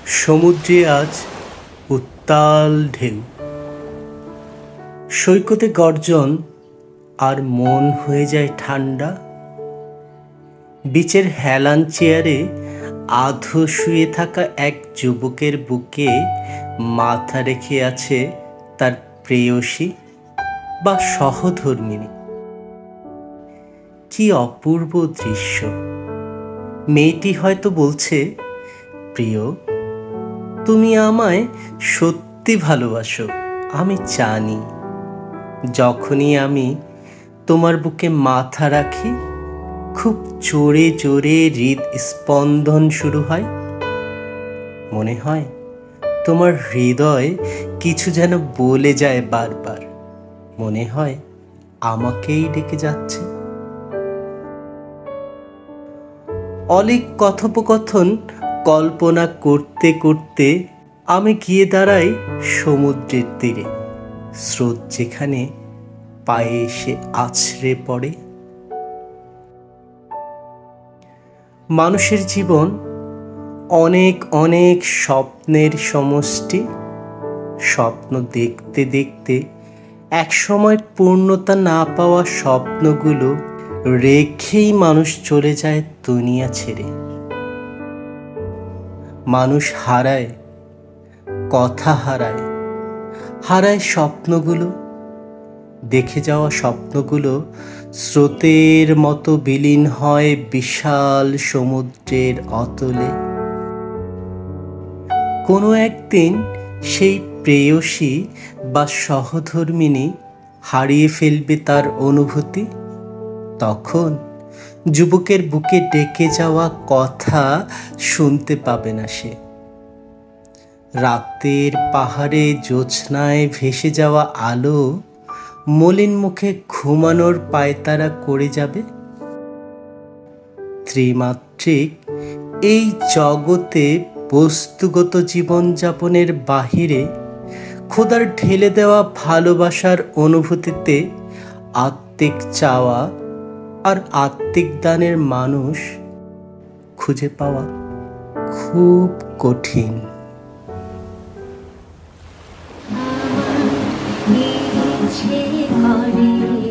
সমুদ্রে আজ উত্তাল ঢেউ, সৈকতে গর্জন, আর মন হয়ে যায় ঠান্ডা। বিচের হেলান চেয়ারে আধো শুয়ে থাকা এক যুবকের বুকে মাথা রেখে আছে তার প্রেয়সী বা সহধর্মিণী। কি অপূর্ব দৃশ্য! মেয়েটি হয়তো বলছে, প্রিয়, তুমি আমায় সত্যি ভালোবাসো, আমি জানি। যখনই আমি তোমার বুকে মাথা রাখি, খুব জোরে জোরে হৃদস্পন্দন শুরু হয়। মনে হয় তোমার হৃদয় কিছু যেন বলে যায় বারবার। মনে হয় আমাকেই ডেকে যাচ্ছে। অলীক কথোপকথন কল্পনা করতে করতে আমি গিয়ে দাঁড়াই সমুদ্রের তীরে। স্রোত যেখানে পায়ে এসে আছড়ে পড়ে। মানুষের জীবন অনেক অনেক স্বপ্নের সমষ্টি। স্বপ্ন দেখতে দেখতে একসময় পূর্ণতা না পাওয়া স্বপ্নগুলো রেখেই মানুষ চলে যায় দুনিয়া ছেড়ে। মানুষ হারায়, কথা হারায়, হারায় স্বপ্নগুলো। দেখে যাওয়া স্বপ্নগুলো স্রোতের মতো বিলীন হয় বিশাল সমুদ্রের অতলে। কোনো একদিন সেই প্রেয়সী বা সহধর্মিণী হারিয়ে ফেলবে তার অনুভূতি। তখন যুবকের বুকে ডেকে যাওয়া কথা শুনতে পাবে না সে। রাতের পাহাড়ে জ্যোৎস্নায় ভেসে যাওয়া আলো মলিন মুখে ঘুমানোর পায়তারা করে যাবে। ত্রিমাত্রিক এই জগতে বস্তুগত জীবনযাপনের বাহিরে খোদার ঢেলে দেওয়া ভালোবাসার অনুভূতিতে আত্মিক চাওয়া আর আত্মিক দানের মানুষ খুঁজে পাওয়া খুব কঠিন। ইচ্ছে করে